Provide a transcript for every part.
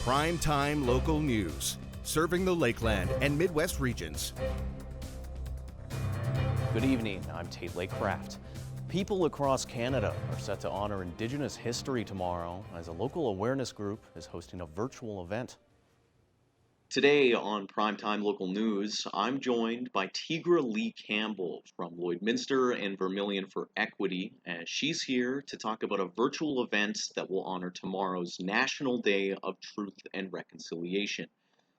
Primetime local news, serving the Lakeland and Midwest regions. Good evening, I'm Tate Lakecraft. People across Canada are set to honor Indigenous history tomorrow as a local awareness group is hosting a virtual event. Today on Primetime Local News, I'm joined by Tigra Lee Campbell from Lloydminster and Vermilion for Equity, and she's here to talk about a virtual event that will honor tomorrow's National Day of Truth and Reconciliation.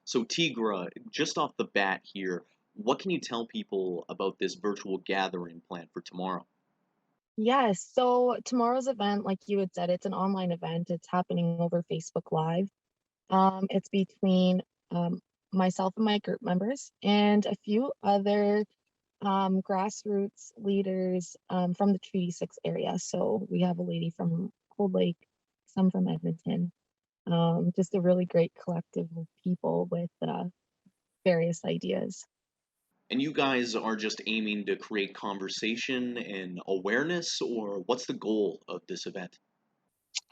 So Tigra, just off the bat here, what can you tell people about this virtual gathering planned for tomorrow? Yes, so tomorrow's event, like you had said, it's an online event. It's happening over Facebook Live. It's between myself and my group members and a few other grassroots leaders from the Treaty 6 area. So we have a lady from Cold Lake, some from Edmonton, just a really great collective of people with various ideas. And you guys are just aiming to create conversation and awareness, or what's the goal of this event?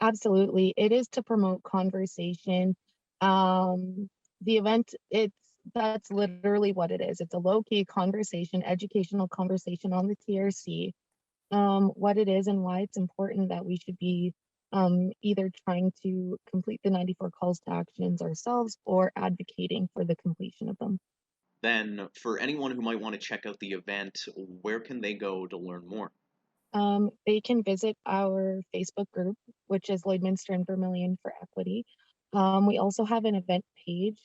Absolutely. It is to promote conversation. The event, that's literally what it is. It's a low-key conversation, educational conversation on the TRC, what it is and why it's important that we should be either trying to complete the 94 calls to actions ourselves or advocating for the completion of them. Then, for anyone who might want to check out the event, where can they go to learn more? They can visit our Facebook group, which is Lloydminster and Vermilion for Equity. We also have an event page,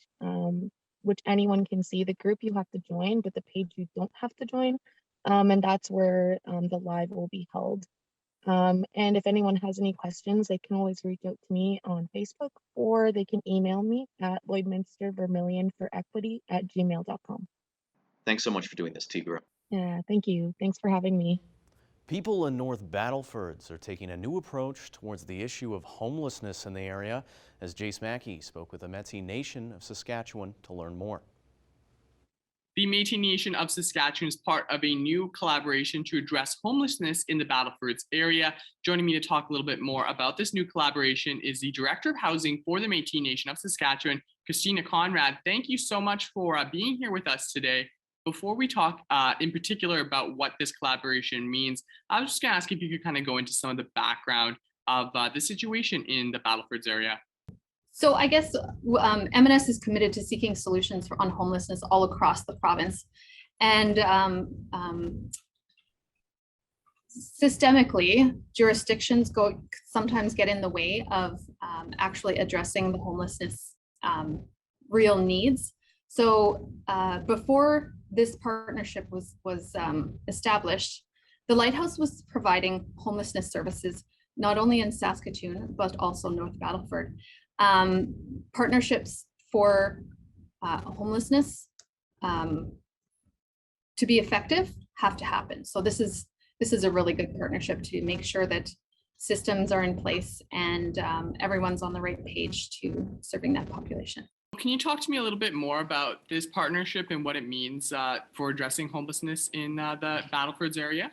which anyone can see. The group you have to join, but the page you don't have to join. And that's where the live will be held. And if anyone has any questions, they can always reach out to me on Facebook, or they can email me at lloydminstervermilionforequity@gmail.com. Thanks so much for doing this, Tigra. Yeah, thank you. Thanks for having me. People in North Battlefords are taking a new approach towards the issue of homelessness in the area, as Jace Mackey spoke with the Métis Nation of Saskatchewan to learn more. The Métis Nation of Saskatchewan is part of a new collaboration to address homelessness in the Battlefords area. Joining me to talk a little bit more about this new collaboration is the Director of Housing for the Métis Nation of Saskatchewan, Christina Conrad. Thank you so much for being here with us today. Before we talk in particular about what this collaboration means, I was just going to ask if you could kind of go into some of the background of the situation in the Battlefords area. So I guess MNS is committed to seeking solutions on homelessness all across the province. And systemically, jurisdictions sometimes get in the way of actually addressing the homelessness real needs. So before this partnership was established, the Lighthouse was providing homelessness services not only in Saskatoon, but also North Battleford. Partnerships for homelessness to be effective have to happen. So this is a really good partnership to make sure that systems are in place and everyone's on the right page to serving that population. Can you talk to me a little bit more about this partnership and what it means for addressing homelessness in the Battlefords area?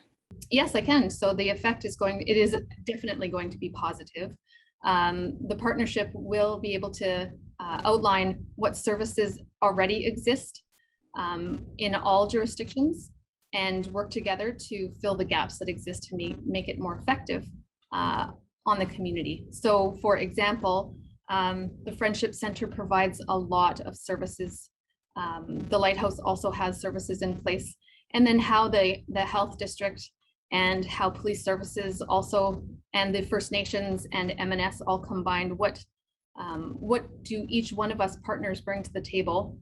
Yes, I can. So the effect is it is definitely going to be positive. The partnership will be able to outline what services already exist in all jurisdictions and work together to fill the gaps that exist to make it more effective on the community. So for example, the Friendship Center provides a lot of services. The Lighthouse also has services in place, and then how the health district and how police services also, and the First Nations and MNS all combined, what do each one of us partners bring to the table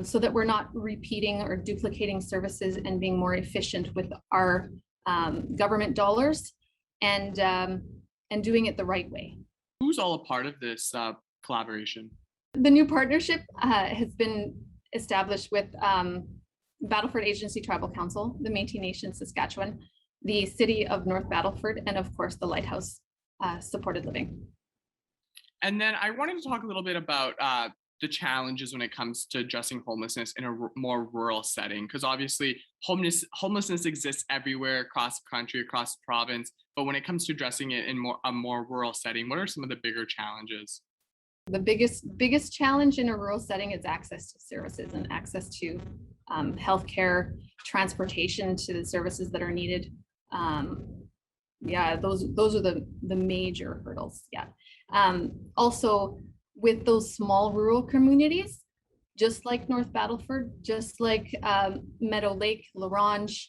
so that we're not repeating or duplicating services and being more efficient with our government dollars and doing it the right way. Who's all a part of this collaboration? The new partnership has been established with Battleford Agency Tribal Council, the Métis Nation Saskatchewan, the City of North Battleford, and of course the Lighthouse Supported Living. And then I wanted to talk a little bit about the challenges when it comes to addressing homelessness in a more rural setting, because obviously homelessness exists everywhere across the country, across the province. But when it comes to addressing it in a more rural setting, what are some of the bigger challenges? The biggest challenge in a rural setting is access to services and access to healthcare, transportation to the services that are needed. Yeah, those are the major hurdles. Yeah. Also, with those small rural communities, just like North Battleford, just like Meadow Lake, LaRange,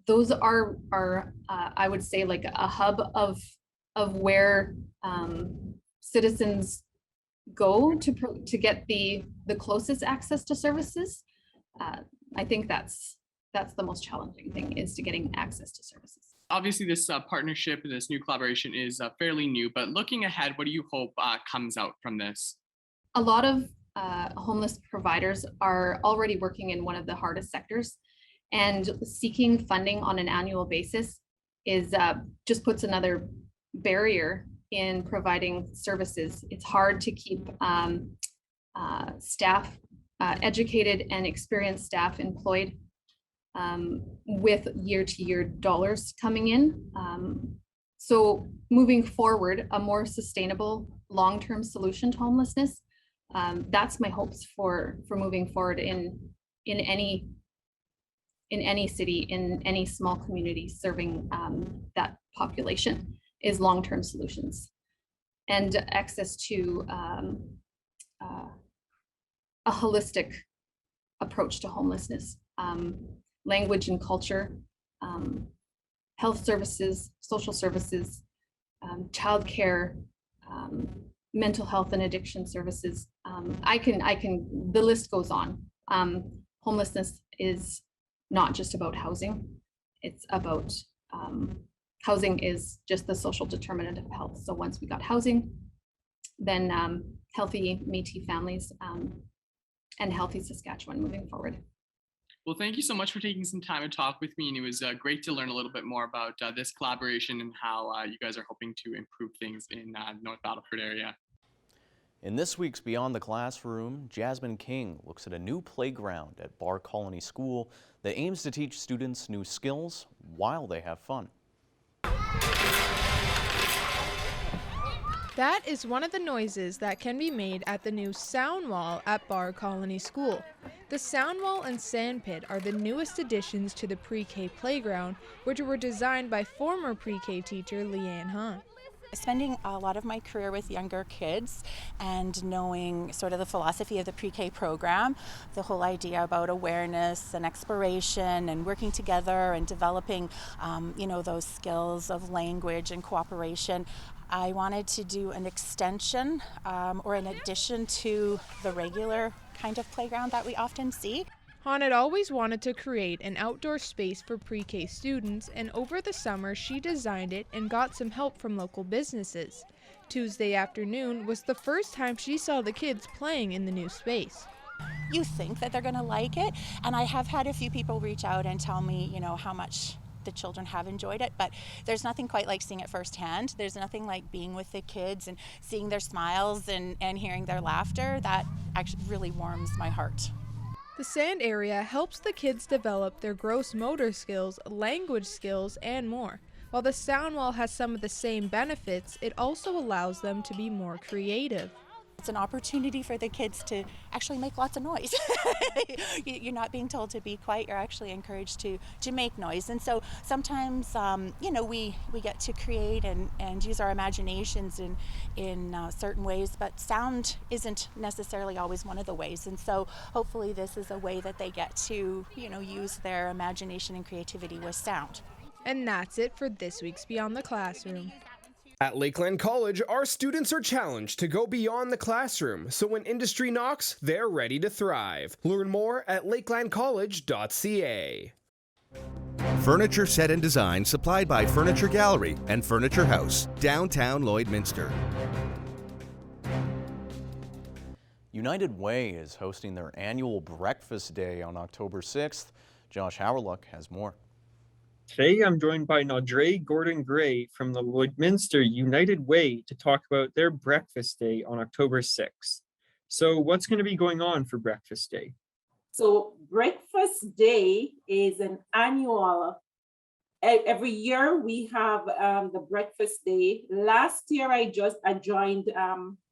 those are I would say like a hub of where citizens go to get the closest access to services. I think that's the most challenging thing, is to getting access to services. Obviously, this partnership, this new collaboration is fairly new, but looking ahead, what do you hope comes out from this? A lot of homeless providers are already working in one of the hardest sectors, and seeking funding on an annual basis is just puts another barrier in providing services. It's hard to keep staff, educated and experienced staff employed with year-to-year dollars coming in. So moving forward, a more sustainable long-term solution to homelessness, that's my hopes for moving forward in any city, in any small community serving that population, is long-term solutions and access to a holistic approach to homelessness, language and culture, health services, social services, childcare, mental health and addiction services. The list goes on. Homelessness is not just about housing. It's about, housing is just the social determinant of health. So once we got housing, then healthy Métis families and healthy Saskatchewan moving forward. Well, thank you so much for taking some time to talk with me. And it was great to learn a little bit more about this collaboration and how you guys are hoping to improve things in North Battleford area. In this week's Beyond the Classroom, Jasmine King looks at a new playground at Barr Colony School that aims to teach students new skills while they have fun. That is one of the noises that can be made at the new sound wall at Barr Colony School. The sound wall and sand pit are the newest additions to the pre-K playground, which were designed by former pre-K teacher Leanne Hahn. Spending a lot of my career with younger kids and knowing sort of the philosophy of the pre-K program, the whole idea about awareness and exploration and working together and developing, those skills of language and cooperation, I wanted to do an extension or an addition to the regular kind of playground that we often see. Hahn had always wanted to create an outdoor space for pre-K students, and over the summer she designed it and got some help from local businesses. Tuesday afternoon was the first time she saw the kids playing in the new space. You think that they're going to like it, and I have had a few people reach out and tell me, how much the children have enjoyed it, but there's nothing quite like seeing it firsthand. There's nothing like being with the kids and seeing their smiles and hearing their laughter. That actually really warms my heart. The sand area helps the kids develop their gross motor skills, language skills, and more. While the sound wall has some of the same benefits, it also allows them to be more creative. It's an opportunity for the kids to actually make lots of noise. You're not being told to be quiet, you're actually encouraged to make noise. And so sometimes, we get to create and use our imaginations in certain ways, but sound isn't necessarily always one of the ways. And so hopefully this is a way that they get to, use their imagination and creativity with sound. And that's it for this week's Beyond the Classroom. At Lakeland College, our students are challenged to go beyond the classroom, so when industry knocks, they're ready to thrive. Learn more at lakelandcollege.ca. Furniture set and design supplied by Furniture Gallery and Furniture House, downtown Lloydminster. United Way is hosting their annual breakfast day on October 6th. Josh Hawrelak has more. Today, I'm joined by Naudre Gordon-Gray from the Lloydminster United Way to talk about their breakfast day on October 6th. So what's going to be going on for breakfast day? So breakfast day is an annual, every year we have the breakfast day. Last year, I joined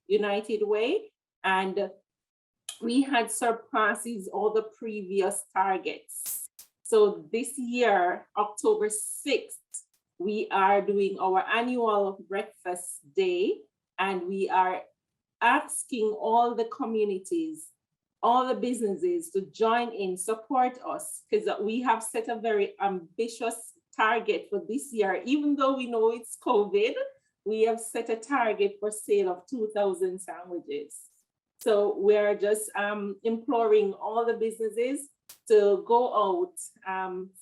United Way, and we had surpasses all the previous targets. So this year, October 6th, we are doing our annual breakfast day, and we are asking all the communities, all the businesses to join in, support us, because we have set a very ambitious target for this year. Even though we know it's COVID, we have set a target for sale of 2,000 sandwiches. So we're just imploring all the businesses to go out,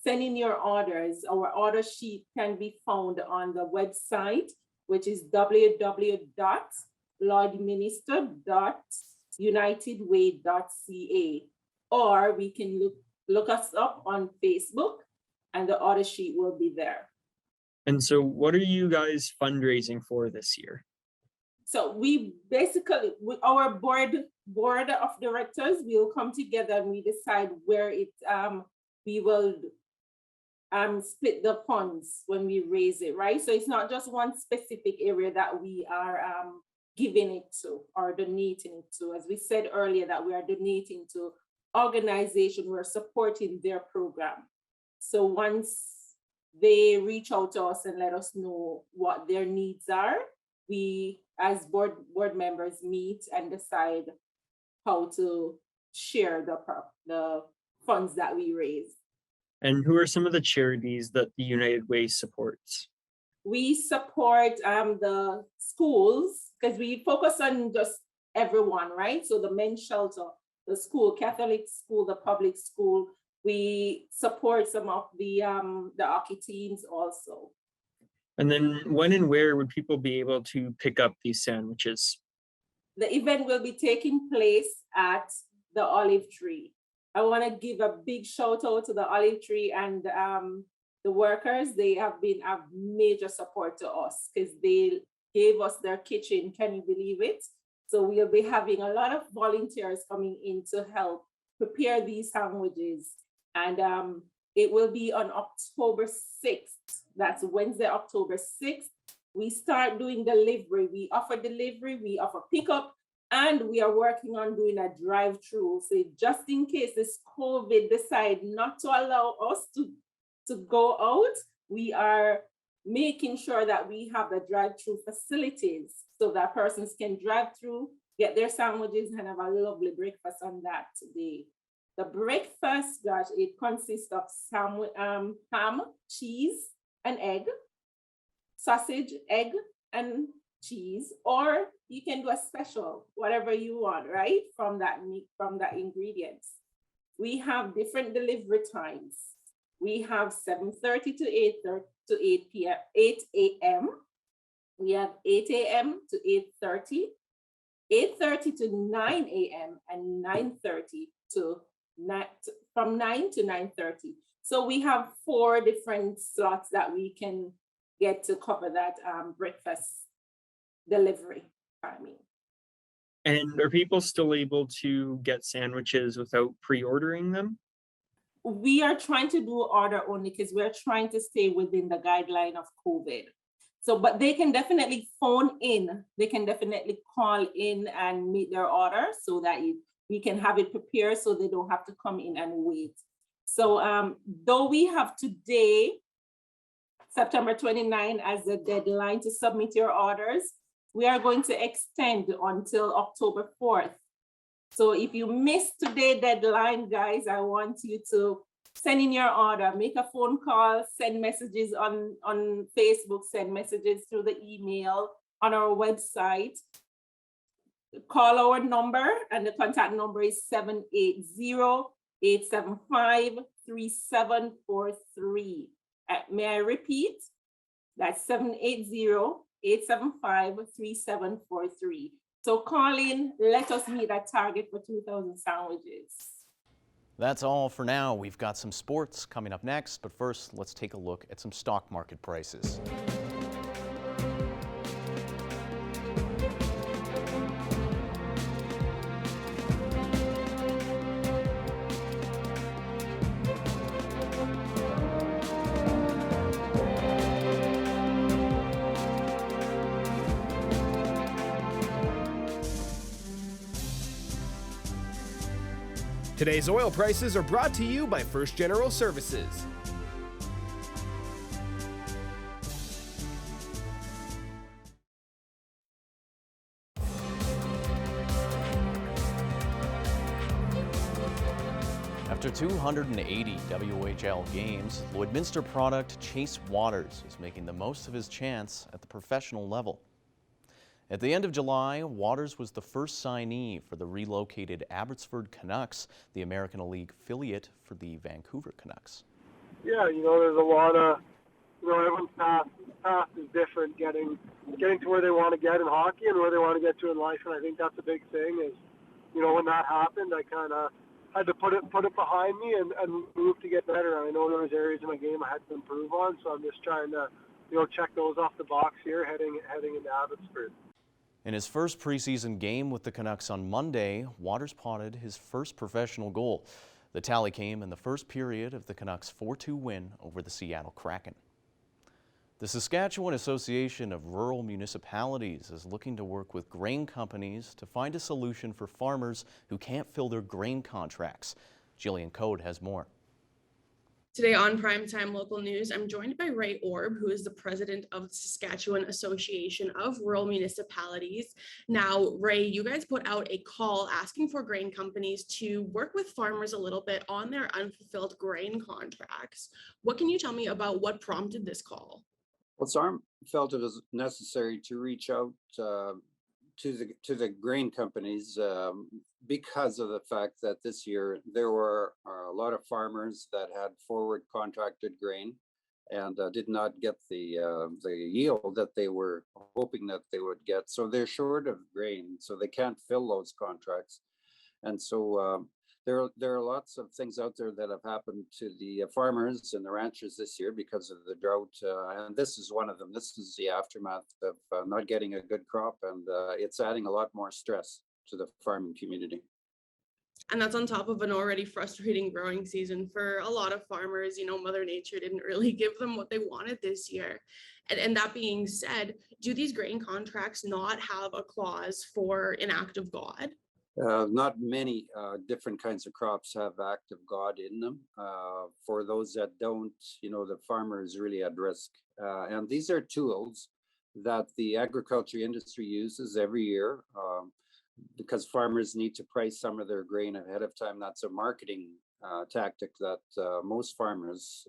send in your orders. Our order sheet can be found on the website, which is www.lloydminister.unitedway.ca, or we can look us up on Facebook, and the order sheet will be there. And so what are you guys fundraising for this year? So we basically, with our board of directors, we'll come together and we decide where we will split the funds when we raise it, right? So it's not just one specific area that we are giving it to or donating it to. As we said earlier, that we are donating to organizations, we're supporting their program. So once they reach out to us and let us know what their needs are, we as board members meet and decide how to share the funds that we raise. And who are some of the charities that the United Way supports? We support the schools, because we focus on just everyone, right? So the men's shelter, the school, Catholic school, the public school. We support some of the hockey teams also. And then when and where would people be able to pick up these sandwiches? The event will be taking place at the Olive Tree. I want to give a big shout out to the Olive Tree and the workers. They have been a major support to us because they gave us their kitchen. Can you believe it? So we'll be having a lot of volunteers coming in to help prepare these sandwiches. And it will be on October 6th. That's Wednesday, October 6th. We start doing delivery. We offer delivery, we offer pickup, and we are working on doing a drive-through. So just in case this COVID decide not to allow us to go out, we are making sure that we have the drive-through facilities so that persons can drive through, get their sandwiches, and have a lovely breakfast on that day. The breakfast, gosh, it consists of ham, cheese, and egg, sausage, egg, and cheese, or you can do a special, whatever you want, right? From that ingredients. We have different delivery times. We have 7:30 to 8 a.m. We have 8 a.m. to 8:30, 8:30 to 9 a.m. and 9:30 to from 9 to 9:30. So we have 4 different slots that we can get to cover that breakfast delivery timing. And are people still able to get sandwiches without pre-ordering them? We are trying to do order only because we're trying to stay within the guideline of COVID. So, but they can definitely phone in. They can definitely call in and make their order so that we can have it prepared so they don't have to come in and wait. So though we have today, September 29, as the deadline to submit your orders, we are going to extend until October 4th. So if you missed today's deadline, guys, I want you to send in your order, make a phone call, send messages on Facebook, send messages through the email on our website. Call our number, and the contact number is 780-875-3743. May I repeat? That's 780-875-3743. So call in, let us meet that target for 2,000 sandwiches. That's all for now. We've got some sports coming up next, but first, let's take a look at some stock market prices. Today's oil prices are brought to you by First General Services. After 280 WHL games, Lloydminster product Chase Waters is making the most of his chance at the professional level. At the end of July, Waters was the first signee for the relocated Abbotsford Canucks, the American League affiliate for the Vancouver Canucks. Yeah, there's a lot of, everyone's path is different, getting to where they want to get in hockey and where they want to get to in life, and I think that's a big thing is, when that happened, I kind of had to put it behind me and move to get better. I know there was areas in my game I had to improve on, so I'm just trying to, check those off the box here, heading into Abbotsford. In his first preseason game with the Canucks on Monday, Waters potted his first professional goal. The tally came in the first period of the Canucks' 4-2 win over the Seattle Kraken. The Saskatchewan Association of Rural Municipalities is looking to work with grain companies to find a solution for farmers who can't fill their grain contracts. Jillian Code has more. Today on Primetime Local News, I'm joined by Ray Orb, who is the president of the Saskatchewan Association of Rural Municipalities. Now, Ray, you guys put out a call asking for grain companies to work with farmers a little bit on their unfulfilled grain contracts. What can you tell me about what prompted this call? Well, SARM felt it was necessary to reach out to the grain companies because of the fact that this year there were a lot of farmers that had forward contracted grain and did not get the yield that they were hoping that they would get. So they're short of grain, so they can't fill those contracts. And so there are lots of things out there that have happened to the farmers and the ranchers this year because of the drought, and this is one of them. This is the aftermath of not getting a good crop, and it's adding a lot more stress to the farming community. And that's on top of an already frustrating growing season for a lot of farmers. Mother Nature didn't really give them what they wanted this year. And that being said, do these grain contracts not have a clause for an act of God? Not many different kinds of crops have act of God in them. For those that don't, the farmer is really at risk. And these are tools that the agriculture industry uses every year because farmers need to price some of their grain ahead of time. That's a marketing tactic that most farmers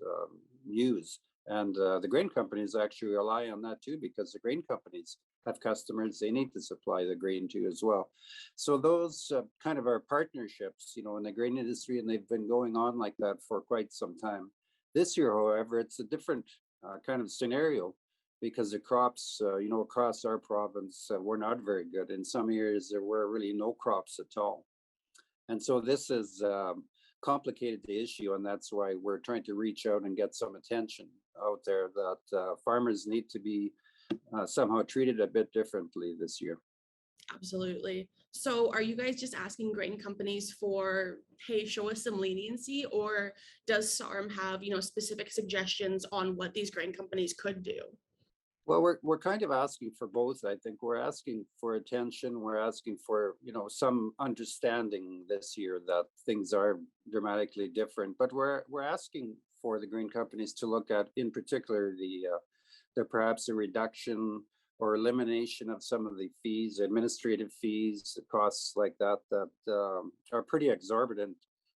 use. And the grain companies actually rely on that too, because the grain companies have customers they need to supply the grain to as well. So those kind of are partnerships, in the grain industry, and they've been going on like that for quite some time. This year, however, it's a different kind of scenario because the crops, across our province were not very good. In some areas, there were really no crops at all. And so this has complicated the issue, and that's why we're trying to reach out and get some attention out there that farmers need to be somehow treated a bit differently this year. Absolutely. So are you guys just asking grain companies for, hey, show us some leniency, or does SARM have, specific suggestions on what these grain companies could do? Well, we're kind of asking for both. I think we're asking for attention. We're asking for, some understanding this year that things are dramatically different. But we're asking for the grain companies to look at, in particular, the perhaps a reduction or elimination of some of the fees, administrative fees, costs like that are pretty exorbitant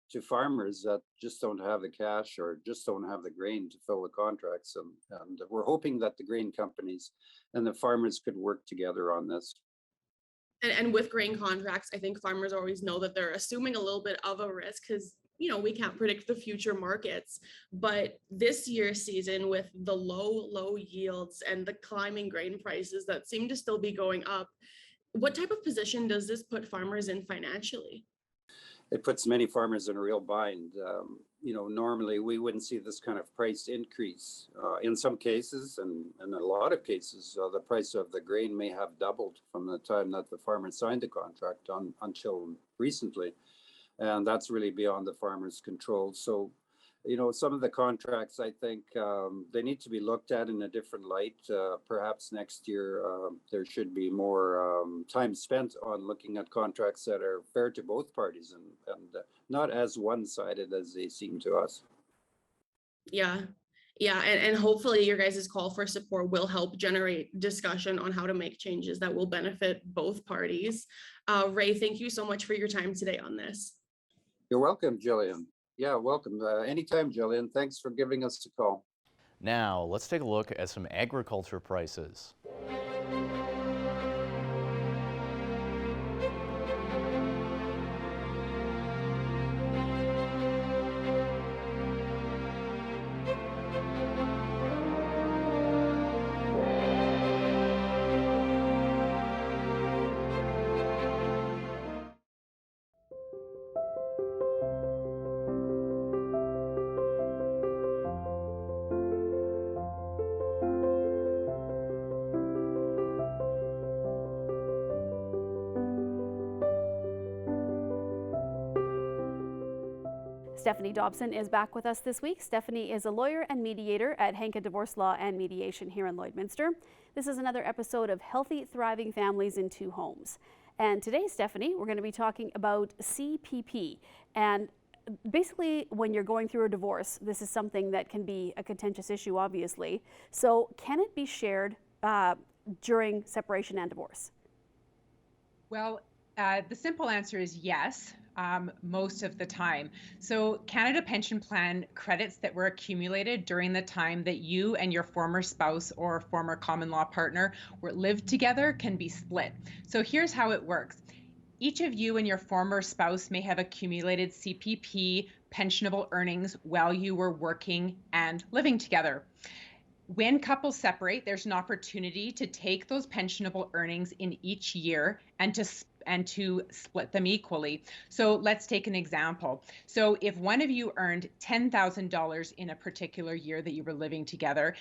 to farmers that just don't have the cash or just don't have the grain to fill the contracts. And we're hoping that the grain companies and the farmers could work together on this. And with grain contracts, I think farmers always know that they're assuming a little bit of a risk because we can't predict the future markets. But this year's season, with the low yields and the climbing grain prices that seem to still be going up, what type of position does this put farmers in financially? It puts many farmers in a real bind. Normally we wouldn't see this kind of price increase. In some cases, and in a lot of cases, the price of the grain may have doubled from the time that the farmer signed the contract until recently. And that's really beyond the farmer's control. So some of the contracts, I think they need to be looked at in a different light. Perhaps next year there should be more time spent on looking at contracts that are fair to both parties and not as one-sided as they seem to us. Yeah. Yeah, and hopefully your guys' call for support will help generate discussion on how to make changes that will benefit both parties. Ray, thank you so much for your time today on this. You're welcome, Jillian. Yeah, welcome. Anytime, Jillian. Thanks for giving us a call. Now, let's take a look at some agriculture prices. Stephanie Dobson is back with us this week. Stephanie is a lawyer and mediator at Henke Divorce Law and Mediation here in Lloydminster. This is another episode of Healthy, Thriving Families in Two Homes. And today, Stephanie, we're going to be talking about CPP. And basically, when you're going through a divorce, this is something that can be a contentious issue, obviously. So can it be shared during separation and divorce? Well, the simple answer is yes. Most of the time. So Canada Pension Plan credits that were accumulated during the time that you and your former spouse or former common law partner lived together can be split. So here's how it works. Each of you and your former spouse may have accumulated CPP pensionable earnings while you were working and living together. When couples separate, there's an opportunity to take those pensionable earnings in each year and to split them equally. So let's take an example. So if one of you earned $10,000 in a particular year that you were living together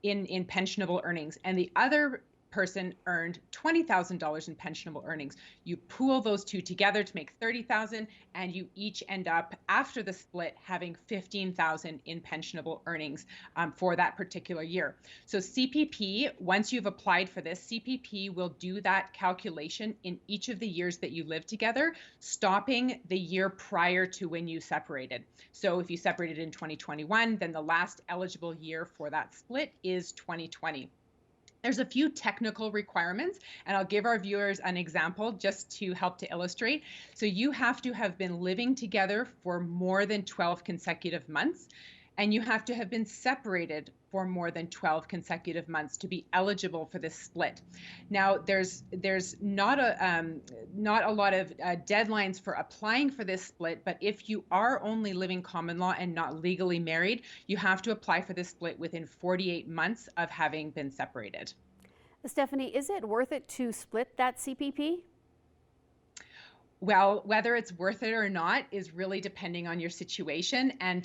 in pensionable earnings, and the other person earned $20,000 in pensionable earnings. You pool those two together to make $30,000, and you each end up, after the split, having $15,000 in pensionable earnings for that particular year. So CPP, once you've applied for this, CPP will do that calculation in each of the years that you live together, stopping the year prior to when you separated. So if you separated in 2021, then the last eligible year for that split is 2020. There's a few technical requirements, and I'll give our viewers an example just to help to illustrate. So you have to have been living together for more than 12 consecutive months, and you have to have been separated for more than 12 consecutive months to be eligible for this split. Now, there's not a lot of deadlines for applying for this split, but if you are only living common law and not legally married, you have to apply for this split within 48 months of having been separated. Stephanie, is it worth it to split that CPP? Well, whether it's worth it or not is really depending on your situation and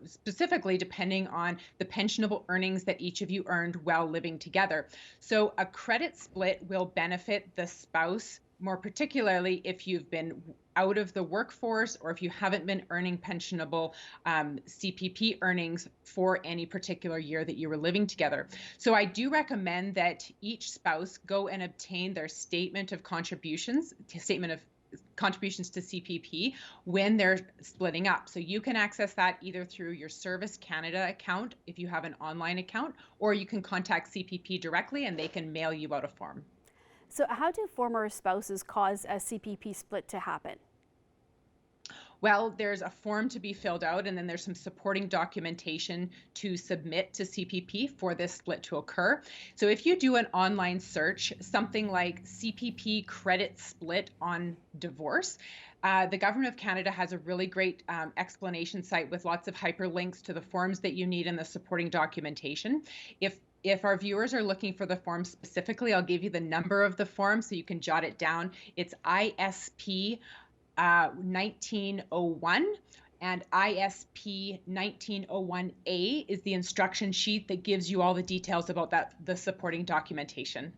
specifically depending on the pensionable earnings that each of you earned while living together. So a credit split will benefit the spouse, more particularly if you've been out of the workforce or if you haven't been earning pensionable CPP earnings for any particular year that you were living together. So I do recommend that each spouse go and obtain their statement of contributions to CPP when they're splitting up. So you can access that either through your Service Canada account if you have an online account, or you can contact CPP directly and they can mail you out a form. So how do former spouses cause a CPP split to happen? Well, there's a form to be filled out, and then there's some supporting documentation to submit to CPP for this split to occur. So if you do an online search, something like CPP credit split on divorce, the Government of Canada has a really great explanation site with lots of hyperlinks to the forms that you need and the supporting documentation. If our viewers are looking for the form specifically, I'll give you the number of the form so you can jot it down. It's ISP 1901, and ISP 1901A is the instruction sheet that gives you all the details about the supporting documentation.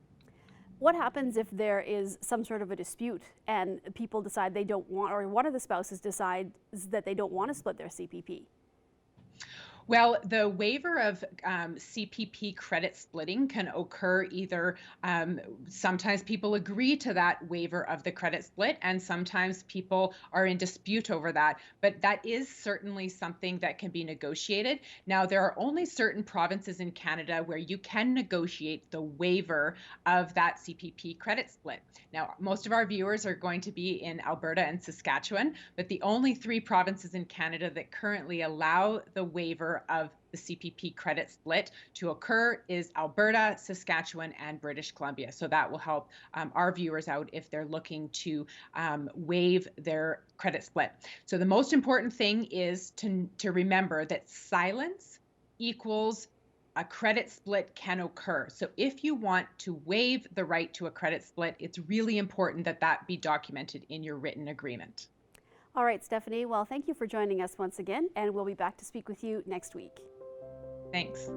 What happens if there is some sort of a dispute and people decide they don't want, or one of the spouses decides that they don't want to split their CPP? Well, the waiver of CPP credit splitting can occur either sometimes people agree to that waiver of the credit split, and sometimes people are in dispute over that. But that is certainly something that can be negotiated. Now, there are only certain provinces in Canada where you can negotiate the waiver of that CPP credit split. Now, most of our viewers are going to be in Alberta and Saskatchewan, but the only 3 provinces in Canada that currently allow the waiver of the CPP credit split to occur is Alberta, Saskatchewan, and British Columbia. So that will help our viewers out if they're looking to waive their credit split. So the most important thing is to remember that silence equals a credit split can occur. So if you want to waive the right to a credit split, it's really important that that be documented in your written agreement. All right, Stephanie, well, thank you for joining us once again, and we'll be back to speak with you next week. Thanks.